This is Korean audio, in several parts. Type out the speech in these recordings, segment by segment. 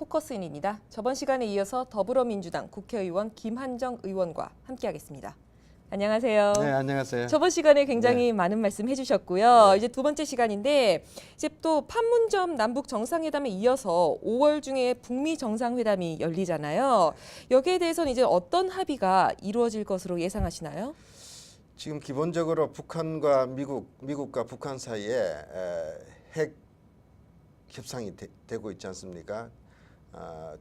포커스인입니다. 저번 시간에 이어서 더불어민주당 국회의원 김한정 의원과 함께하겠습니다. 안녕하세요. 네, 안녕하세요. 저번 시간에 굉장히 많은 말씀 해주셨고요. 이제 두 번째 시간인데 이제 또 판문점 남북 정상회담에 이어서 5월 중에 북미 정상회담이 열리잖아요. 여기에 대해서는 이제 어떤 합의가 이루어질 것으로 예상하시나요? 지금 기본적으로 북한과 미국과 북한 사이에 핵 협상이 되고 있지 않습니까?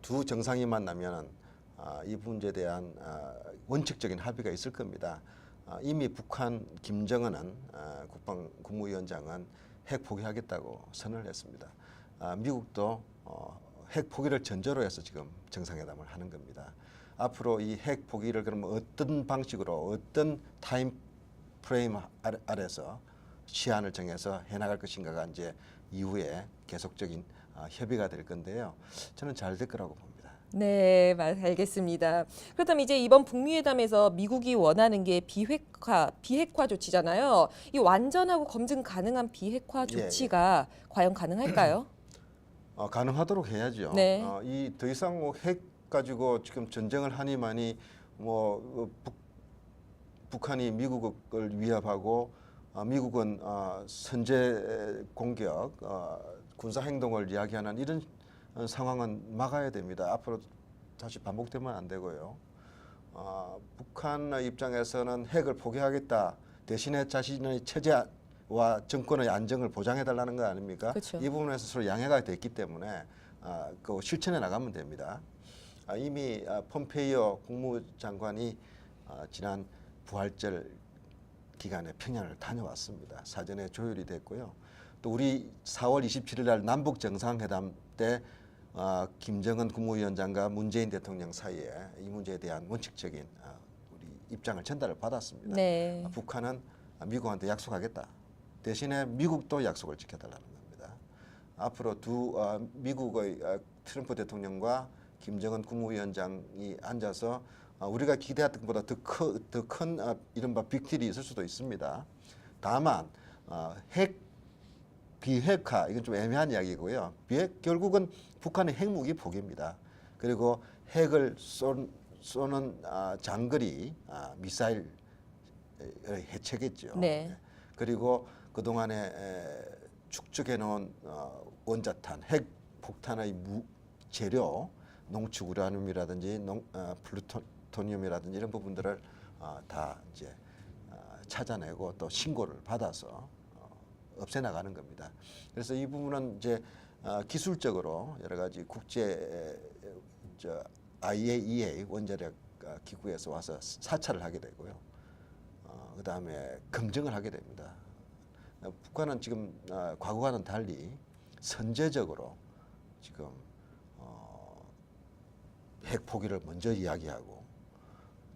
두 정상이 만나면 이 문제에 대한 원칙적인 합의가 있을 겁니다. 이미 북한 김정은은 국방국무위원장은 핵 포기하겠다고 선언을 했습니다. 미국도 핵 포기를 전제로 해서 지금 정상회담을 하는 겁니다. 앞으로 이 핵 포기를 그러면 어떤 방식으로 어떤 타임 프레임 아래서 시한을 정해서 해나갈 것인가가 이제 이후에 계속적인 협의가 될 건데요. 저는 잘 될 거라고 봅니다. 네, 알겠습니다. 그렇다면 이제 이번 북미회담에서 미국이 원하는 게 비핵화 조치잖아요. 이 완전하고 검증 가능한 비핵화 조치가 과연 가능할까요? 가능하도록 해야죠. 네. 이 더 이상 뭐 핵 가지고 지금 전쟁을 하니만이 북한이 미국을 위협하고 미국은 선제 공격, 군사 행동을 이야기하는 이런 상황은 막아야 됩니다. 앞으로 다시 반복되면 안 되고요. 북한의 입장에서는 핵을 포기하겠다. 대신에 자신의 체제와 정권의 안정을 보장해달라는 거 아닙니까? 그렇죠. 이 부분에서 서로 양해가 됐기 때문에 그 실천해 나가면 됩니다. 이미 폼페이오 국무장관이 지난 부활절 기간에 평양을 다녀왔습니다. 사전에 조율이 됐고요. 또 우리 4월 27일 날 남북 정상회담 때 김정은 국무위원장과 문재인 대통령 사이에 이 문제에 대한 원칙적인 우리 입장을 전달을 받았습니다. 네. 북한은 미국한테 약속하겠다. 대신에 미국도 약속을 지켜달라는 겁니다. 앞으로 미국의 트럼프 대통령과 김정은 국무위원장이 앉아서 우리가 기대했던 것보다 더 큰 이른바 빅딜이 있을 수도 있습니다. 다만 비핵화 이건 좀 애매한 이야기고요. 결국은 북한의 핵무기 포기입니다. 그리고 핵을 쏘는 장거리 미사일 해체겠죠. 네. 그리고 그동안에 축적해 놓은 원자탄, 핵 폭탄의 재료, 농축 우라늄이라든지 플루토늄이라든지 이런 부분들을 다 이제 찾아내고 또 신고를 받아서 없애나가는 겁니다. 그래서 이 부분은 이제 기술적으로 여러 가지 국제 IAEA 원자력 기구에서 와서 사찰을 하게 되고요. 그 다음에 검증을 하게 됩니다. 북한은 지금 과거와는 달리 선제적으로 지금 핵 포기를 먼저 이야기하고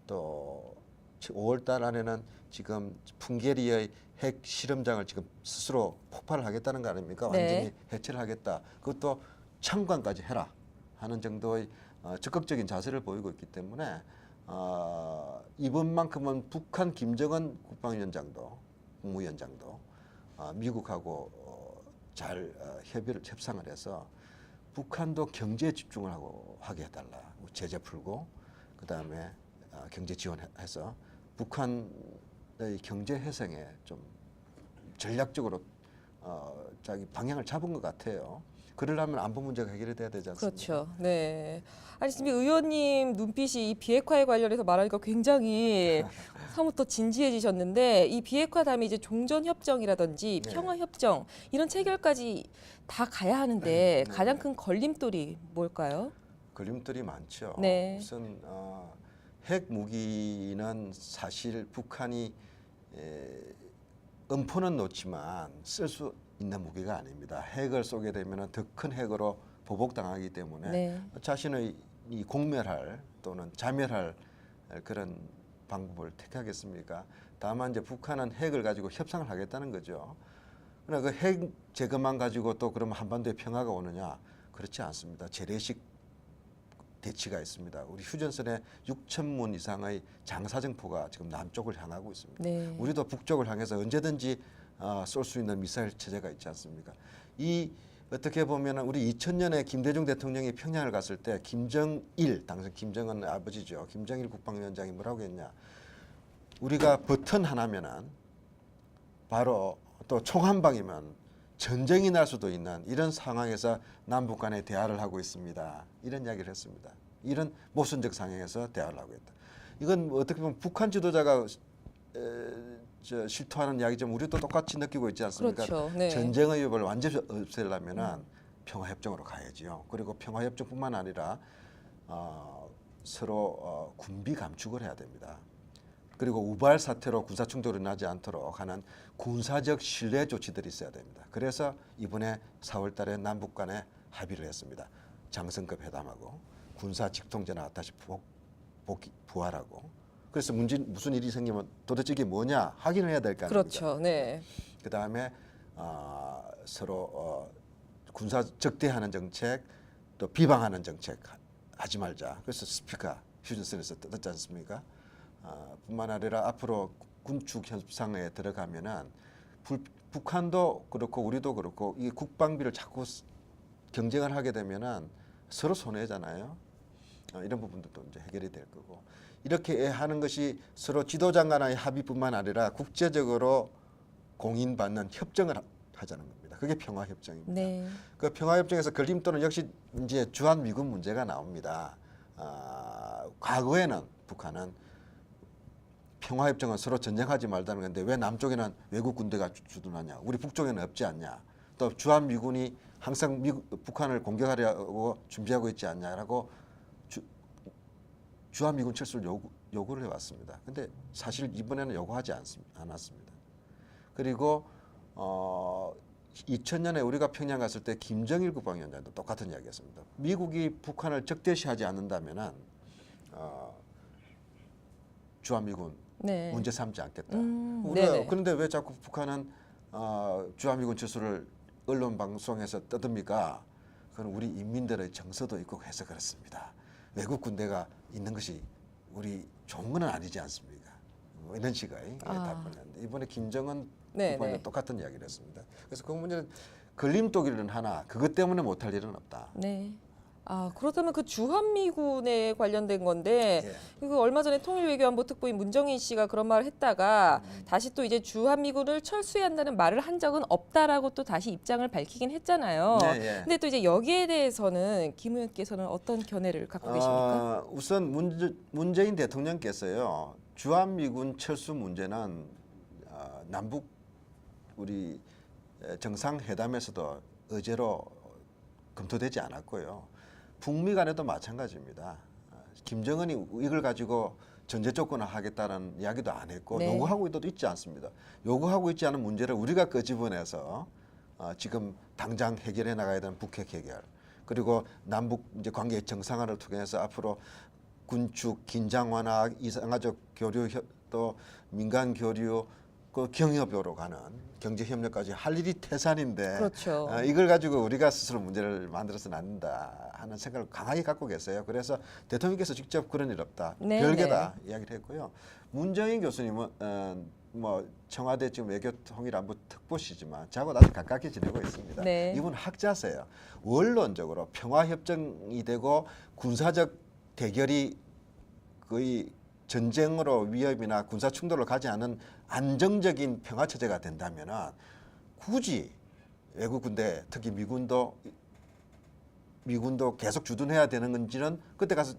또 5월 달 안에는 지금 풍계리의 핵 실험장을 지금 스스로 폭발을 하겠다는 거 아닙니까? 네. 완전히 해체를 하겠다. 그것도 참관까지 해라 하는 정도의 적극적인 자세를 보이고 있기 때문에 이번만큼은 북한 김정은 국무위원장도 미국하고 잘 협상을 해서 북한도 경제에 집중을 하게 해달라. 제재 풀고 그다음에 경제 지원해서 북한의 경제 회생에 좀 전략적으로 자기 방향을 잡은 것 같아요. 그러려면 안보 문제가 해결이 돼야 되지 않습니까? 그렇죠. 네. 아니 지금 의원님 눈빛이 이 비핵화에 관련해서 말하니까 굉장히 사뭇 더 진지해지셨는데 이 비핵화 다음에 이제 종전협정이라든지 네. 평화협정 이런 체결까지 다 가야 하는데 가장 큰 걸림돌이 뭘까요? 걸림돌이 많죠. 네. 우선 핵 무기는 사실 북한이 음포는 놓지만 쓸 수 있는 무기가 아닙니다. 핵을 쏘게 되면 더 큰 핵으로 보복당하기 때문에 네. 자신의 이 공멸할 또는 자멸할 그런 방법을 택하겠습니까? 다만 이제 북한은 핵을 가지고 협상을 하겠다는 거죠. 그러나 그 핵 제거만 가지고 또 그러면 한반도에 평화가 오느냐? 그렇지 않습니다. 재래식 대치가 있습니다. 우리 휴전선에 6,000문 이상의 장사정포가 지금 남쪽을 향하고 있습니다. 네. 우리도 북쪽을 향해서 언제든지 쏠 수 있는 미사일 체제가 있지 않습니까? 이 어떻게 보면 우리 2000년에 김대중 대통령이 평양을 갔을 때 김정일, 당시 김정은 아버지죠. 김정일 국방위원장이 뭐라고 했냐. 우리가 버튼 하나면은 바로 또 총 한 방이면 전쟁이 날 수도 있는 이런 상황에서 남북 간의 대화를 하고 있습니다. 이런 이야기를 했습니다. 이런 모순적 상황에서 대화를 하고 있다. 이건 어떻게 보면 북한 지도자가 실토하는 이야기좀 우리도 똑같이 느끼고 있지 않습니까? 그렇죠. 네. 전쟁의 위협을 완전히 없애려면 평화협정으로 가야지요. 그리고 평화협정뿐만 아니라 서로 군비 감축을 해야 됩니다. 그리고 우발 사태로 군사 충돌이 나지 않도록 하는 군사적 신뢰 조치들이 있어야 됩니다. 그래서 이번에 4월 달에 남북 간에 합의를 했습니다. 장성급 회담하고 군사 직통제나 다시 부활하고. 그래서 무슨 일이 생기면 도대체 이게 뭐냐 확인을 해야 될 거 아닙니까? 그렇죠. 네. 그다음에 서로 군사 적대하는 정책 또 비방하는 정책 하지 말자. 그래서 스피커 휴전선에서 듣지 않습니까? 뿐만 아니라 앞으로 군축 협상에 들어가면은 북한도 그렇고 우리도 그렇고 이 국방비를 자꾸 경쟁을 하게 되면은 서로 손해잖아요. 이런 부분들도 이제 해결이 될 거고 이렇게 하는 것이 서로 지도장 간의 합의뿐만 아니라 국제적으로 공인받는 협정을 하자는 겁니다. 그게 평화협정입니다. 네. 그 평화협정에서 걸림돌은 역시 이제 주한미군 문제가 나옵니다. 과거에는 북한은 평화협정은 서로 전쟁하지 말자는 건데 왜 남쪽에는 외국 군대가 주둔하냐, 우리 북쪽에는 없지 않냐, 또 주한미군이 항상 북한을 공격하려고 준비하고 있지 않냐라고 주한미군 철수를 요구를 해왔습니다. 근데 사실 이번에는 요구하지 않았습니다. 그리고 2000년에 우리가 평양 갔을 때 김정일 국방위원장도 똑같은 이야기했습니다. 미국이 북한을 적대시하지 않는다면은 주한미군 네. 문제 삼지 않겠다. 네네. 그런데 왜 자꾸 북한은 주한미군 철수를 언론 방송에서 떠듭니까? 그건 우리 인민들의 정서도 있고 해서 그렇습니다. 외국 군대가 있는 것이 우리 좋은 건 아니지 않습니까? 뭐 이런 식의 답변이었는데 이번에 김정은 국방위원장 똑같은 이야기를 했습니다. 그래서 그 문제는 걸림돌이는 하나 그것 때문에 못할 일은 없다. 네. 그렇다면 그 주한미군에 관련된 건데 예. 이거 얼마 전에 통일외교안보 특보인 문정인 씨가 그런 말을 했다가 다시 또 이제 주한미군을 철수해야 한다는 말을 한 적은 없다라고 또 다시 입장을 밝히긴 했잖아요. 네, 예. 근데 또 이제 여기에 대해서는 김 의원께서는 어떤 견해를 갖고 계십니까? 우선 문재인 대통령께서요. 주한미군 철수 문제는 남북 우리 정상회담에서도 의제로 검토되지 않았고요. 북미 간에도 마찬가지입니다. 김정은이 이걸 가지고 전제 조건을 하겠다는 이야기도 안 했고 네. 요구하고 있지 않습니다. 요구하고 있지 않은 문제를 우리가 끄집어내서 지금 당장 해결해 나가야 되는 북핵 해결 그리고 남북 이제 관계 정상화를 통해서 앞으로 군축 긴장 완화, 이상가족 교류 또 민간 교류 그 경협으로 가는 경제 협력까지 할 일이 태산인데 그렇죠. 이걸 가지고 우리가 스스로 문제를 만들어서는 안 된다 하는 생각을 강하게 갖고 계세요. 그래서 대통령께서 직접 그런 일 없다, 네, 별개다 이야기를 했고요. 문정인 교수님은 뭐 청와대 지금 외교통일안보 특보시지만 저하고 아주 가깝게 지내고 있습니다. 네. 이분 학자세요. 원론적으로 평화협정이 되고 군사적 대결이 거의 전쟁으로 위협이나 군사 충돌을 가지 않은 안정적인 평화 체제가 된다면은 굳이 외국 군대 특히 미군도 계속 주둔해야 되는 건지는 그때 가서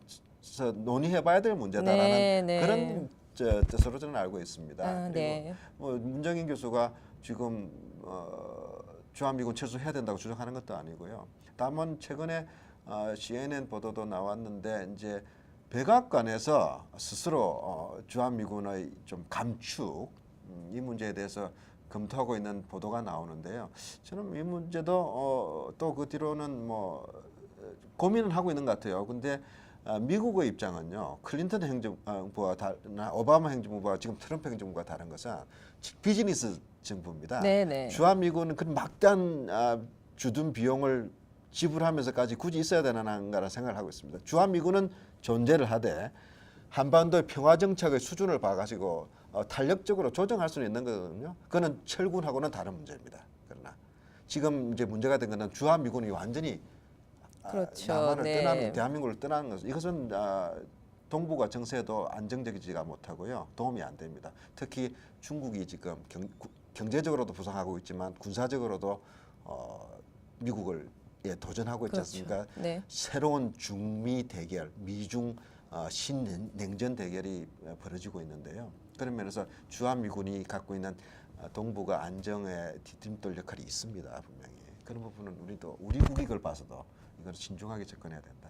논의해봐야 될 문제다라는 네. 그런 뜻으로 저는 알고 있습니다. 네. 그리고 뭐 문정인 교수가 지금 주한미군 철수해야 된다고 주장하는 것도 아니고요. 다만 최근에 CNN 보도도 나왔는데 이제 백악관에서 스스로 주한미군의 좀 감축 이 문제에 대해서 검토하고 있는 보도가 나오는데요. 저는 이 문제도 또 그 뒤로는 뭐 고민은 하고 있는 것 같아요. 근데 미국의 입장은요. 클린턴 행정부와 다르나 오바마 행정부와 지금 트럼프 행정부가 다른 것은 비즈니스 정부입니다. 네네. 주한미군은 그 막대한 주둔 비용을 지불하면서까지 굳이 있어야 되나라는 생각을 하고 있습니다. 주한미군은 존재를 하되 한반도의 평화정착의 수준을 봐가지고 탄력적으로 조정할 수는 있는 거거든요. 그거는 철군하고는 다른 문제입니다. 그러나 지금 이제 문제가 된 것은 주한미군이 완전히 그렇죠. 남한을 네. 떠나는 대한민국을 떠나는 것은 이것은 동북아 정세도 안정적이지가 못하고요. 도움이 안 됩니다. 특히 중국이 지금 경제적으로도 부상하고 있지만 군사적으로도 미국을 도전하고 있지 그렇죠. 않습니까? 네. 새로운 중미 대결, 미중 신냉전 대결이 벌어지고 있는데요. 그런 면에서 주한미군이 갖고 있는 동북아 안정의 뒤팀돌 역할이 있습니다. 분명히. 그런 부분은 우리도 우리 국익을 봐서도 이걸 신중하게 접근해야 된다.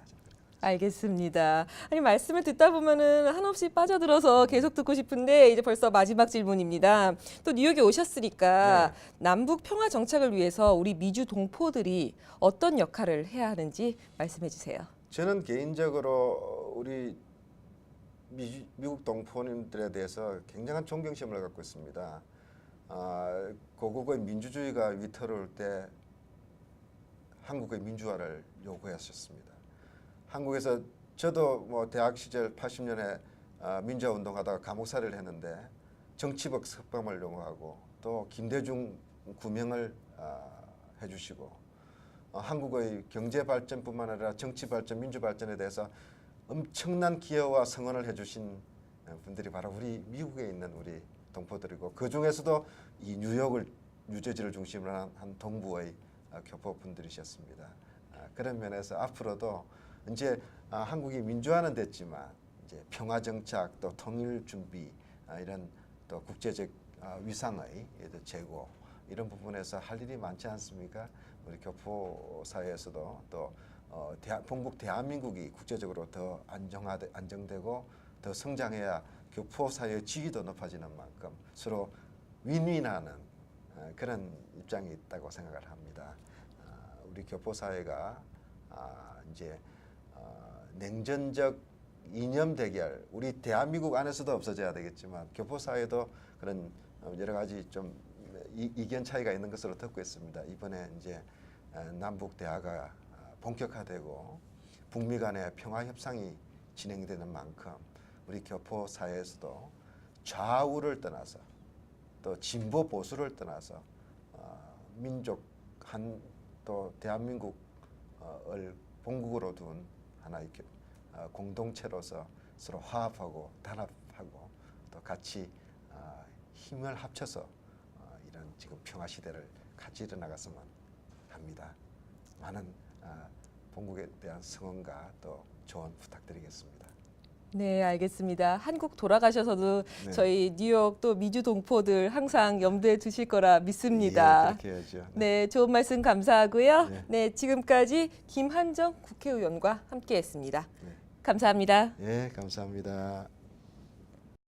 알겠습니다. 아니 말씀을 듣다 보면은 한없이 빠져들어서 계속 듣고 싶은데 이제 벌써 마지막 질문입니다. 또 뉴욕에 오셨으니까 남북 평화 정착을 위해서 우리 미주 동포들이 어떤 역할을 해야 하는지 말씀해 주세요. 저는 개인적으로 우리 미국 동포님들에 대해서 굉장한 존경심을 갖고 있습니다. 고국의 민주주의가 위태로울 때 한국의 민주화를 요구하셨습니다. 한국에서 저도 뭐 대학 시절 80년에 민주화 운동하다가 감옥살이를 했는데 정치적 석방을 요구하고 또 김대중 구명을 해주시고 한국의 경제 발전뿐만 아니라 정치 발전, 민주 발전에 대해서 엄청난 기여와 성원을 해주신 분들이 바로 우리 미국에 있는 우리 동포들이고 그 중에서도 이 뉴욕을 뉴저지를 중심으로 한 동부의 교포 분들이셨습니다. 그런 면에서 앞으로도 이제 한국이 민주화는 됐지만 이제 평화 정착 또 통일 준비 이런 또 국제적 위상의 제고 이런 부분에서 할 일이 많지 않습니까? 우리 교포 사회에서도 또 본국 대한민국이 국제적으로 더 안정되고 더 성장해야 교포 사회의 지위도 높아지는 만큼 서로 윈윈하는 그런 입장이 있다고 생각을 합니다. 우리 교포 사회가 이제 냉전적 이념 대결, 우리 대한민국 안에서도 없어져야 되겠지만 교포 사회도 그런 여러 가지 좀 이견 차이가 있는 것으로 듣고 있습니다. 이번에 이제 남북 대화가 본격화되고 북미 간의 평화 협상이 진행되는 만큼 우리 교포 사회에서도 좌우를 떠나서 또 진보 보수를 떠나서 민족 한 또 대한민국을 본국으로 둔 하나의 공동체로서 서로 화합하고 단합하고 또 같이 힘을 합쳐서 이런 지금 평화 시대를 같이 일어나갔으면 합니다. 많은 본국에 대한 성원과 또 조언 부탁드리겠습니다. 네, 알겠습니다. 한국 돌아가셔서도 네. 저희 뉴욕 또 미주 동포들 항상 염두에 두실 거라 믿습니다. 예, 그렇게 해야죠. 네, 좋은 말씀 감사하고요. 네. 네, 지금까지 김한정 국회의원과 함께했습니다. 네. 감사합니다. 예, 감사합니다.